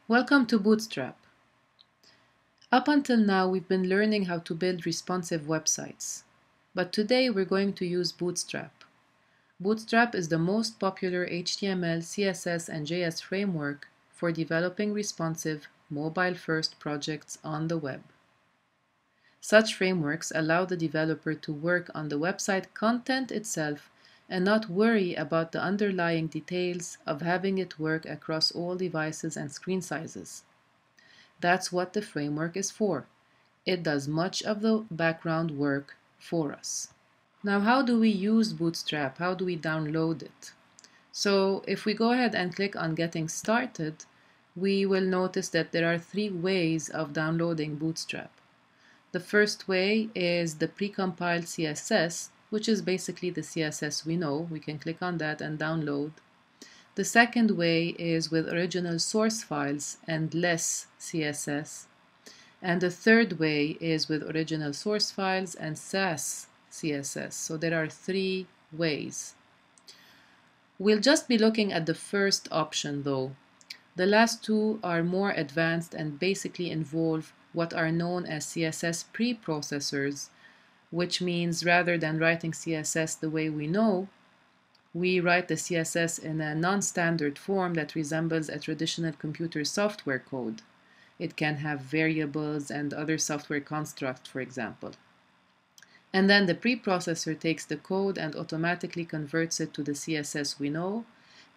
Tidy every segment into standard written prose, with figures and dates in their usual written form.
Welcome to Bootstrap. Up until now, we've been learning how to build responsive websites. But today, we're going to use Bootstrap. Bootstrap is the most popular HTML, CSS, and JS framework for developing responsive, mobile-first projects on the web. Such frameworks allow the developer to work on the website content itself and not worry about the underlying details of having it work across all devices and screen sizes. That's what the framework is for. It does much of the background work for us. Now, how do we use Bootstrap? How do we download it? So if we go ahead and click on Getting Started, we will notice that there are three ways of downloading Bootstrap. The first way is the precompiled CSS, which is basically the CSS we know. We can click on that and download. The second way is with original source files and less CSS. And the third way is with original source files and Sass CSS. So there are three ways. We'll just be looking at the first option though. The last two are more advanced and basically involve what are known as CSS preprocessors, which means rather than writing CSS the way we know, we write the CSS in a non-standard form that resembles a traditional computer software code. It can have variables and other software constructs, for example. And then the preprocessor takes the code and automatically converts it to the CSS we know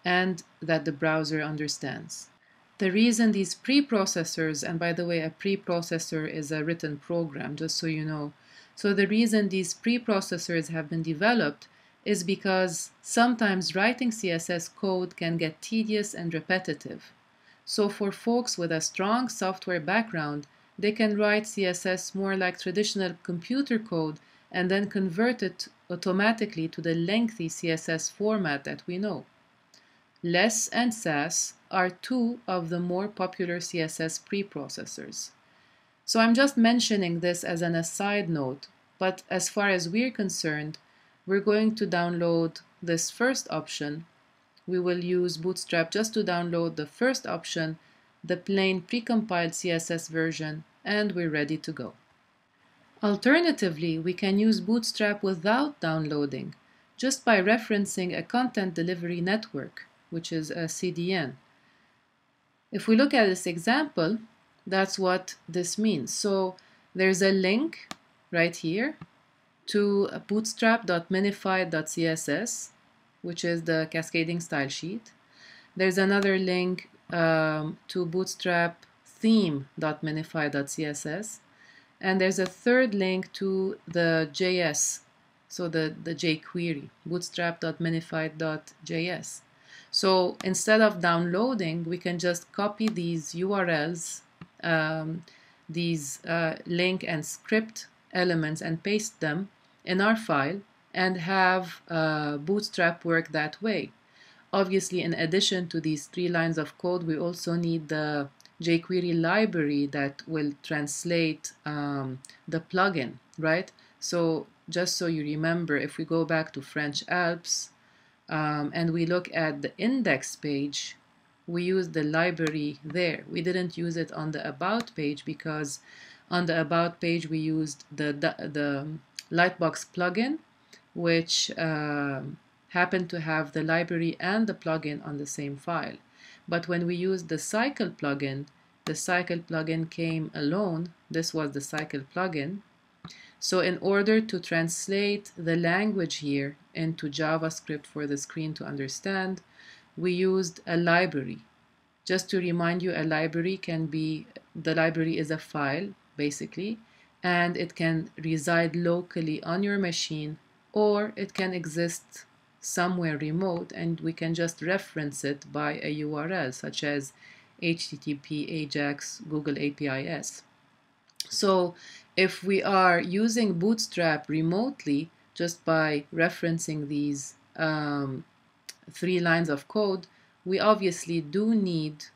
and that the browser understands. The reason these preprocessors, and by the way, a preprocessor is a written program, just so you know. So the reason these preprocessors have been developed is because sometimes writing CSS code can get tedious and repetitive. So for folks with a strong software background, they can write CSS more like traditional computer code and then convert it automatically to the lengthy CSS format that we know. Less and Sass are two of the more popular CSS preprocessors. So I'm just mentioning this as an aside note, but as far as we're concerned, we're going to download this first option. We will use Bootstrap just to download the first option, the plain precompiled CSS version, and we're ready to go. Alternatively, we can use Bootstrap without downloading, just by referencing a content delivery network, which is a CDN. If we look at this example, that's what this means. So there's a link right here to bootstrap.minify.css, which is the cascading style sheet. There's another link to bootstrap theme.minify.css. And there's a third link to the JS, so the jQuery, bootstrap.minify.js. So instead of downloading, we can just copy these URLs, these link and script elements, and paste them in our file and have Bootstrap work that way. Obviously, in addition to these three lines of code, we also need the jQuery library that will translate the plugin, right? So just so you remember, if we go back to French Alps and we look at the index page, we use the library there. We didn't use it on the About page because on the About page we used the Lightbox plugin, which happened to have the library and the plugin on the same file. But when we used the Cycle plugin came alone. This was the Cycle plugin. So in order to translate the language here into JavaScript for the screen to understand, we used a library. Just to remind you, a library can be, the library is a file, basically, and it can reside locally on your machine, or it can exist somewhere remote, and we can just reference it by a URL, such as HTTP, AJAX, Google APIs. So if we are using Bootstrap remotely, just by referencing these three lines of code, we obviously do need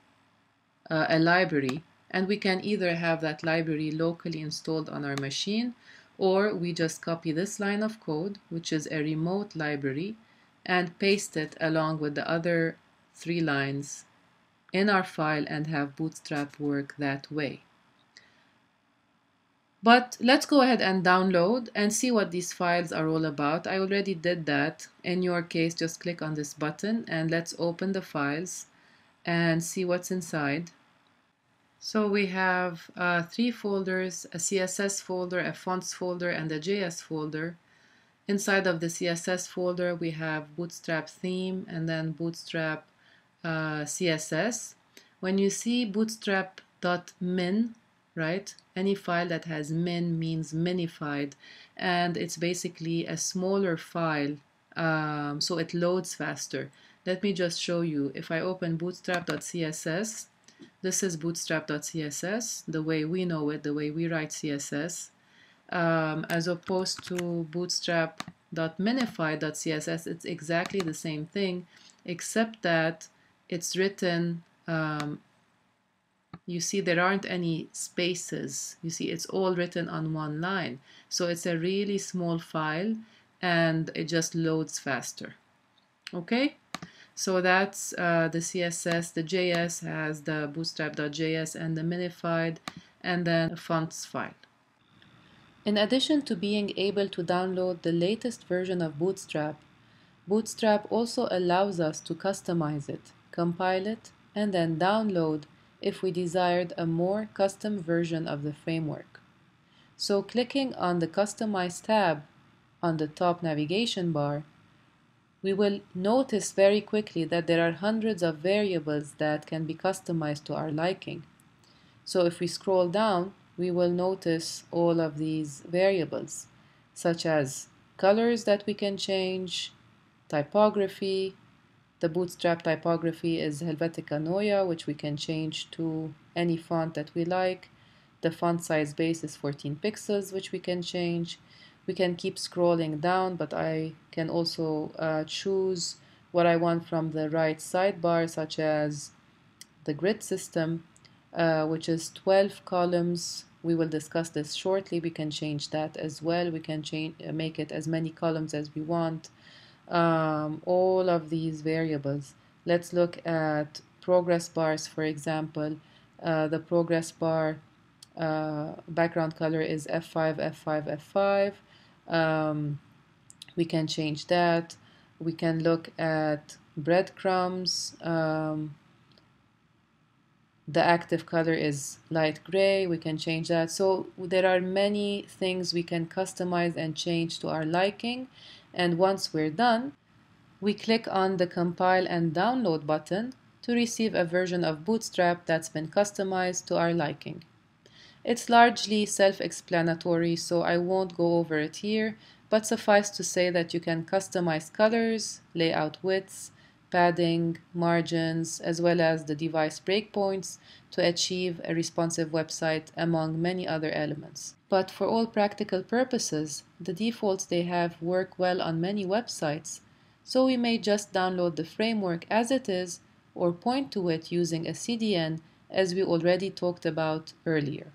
a library, and we can either have that library locally installed on our machine, or we just copy this line of code, which is a remote library, and paste it along with the other three lines in our file and have Bootstrap work that way. But let's go ahead and download and see what these files are all about. I already did that. In your case, just click on this button and let's open the files and see what's inside. So we have 3 folders, a CSS folder, a fonts folder, and a JS folder. Inside of the CSS folder, we have Bootstrap theme and then Bootstrap CSS. When you see bootstrap.min, right, any file that has min means minified, and it's basically a smaller file, so it loads faster. Let me just show you. If I open bootstrap.css, this is bootstrap.css, the way we know it, the way we write CSS. As opposed to bootstrap.minify.css, it's exactly the same thing, except that it's written, you see there aren't any spaces. You see it's all written on one line. So it's a really small file and it just loads faster. Okay? So that's the CSS. The JS has the bootstrap.js and the minified, and then a fonts file. In addition to being able to download the latest version of Bootstrap, Bootstrap also allows us to customize it, compile it, and then download if we desired a more custom version of the framework. So clicking on the Customize tab on the top navigation bar, we will notice very quickly that there are hundreds of variables that can be customized to our liking. So if we scroll down, we will notice all of these variables, such as colors that we can change, typography. The Bootstrap typography is Helvetica Neue, which we can change to any font that we like. The font size base is 14 pixels, which we can change. We can keep scrolling down, but I can also choose what I want from the right sidebar, such as the grid system, which is 12 columns. We will discuss this shortly. We can change that as well. We can make it as many columns as we want. All of these variables. Let's look at progress bars, for example. The progress bar background color is F5, F5, F5. We can change that. We can look at breadcrumbs. The active color is light gray. We can change that. So there are many things we can customize and change to our liking. And once we're done, we click on the Compile and Download button to receive a version of Bootstrap that's been customized to our liking. It's largely self-explanatory, so I won't go over it here, but suffice to say that you can customize colors, layout widths, padding, margins, as well as the device breakpoints to achieve a responsive website, among many other elements. But for all practical purposes, the defaults they have work well on many websites, so we may just download the framework as it is or point to it using a CDN, as we already talked about earlier.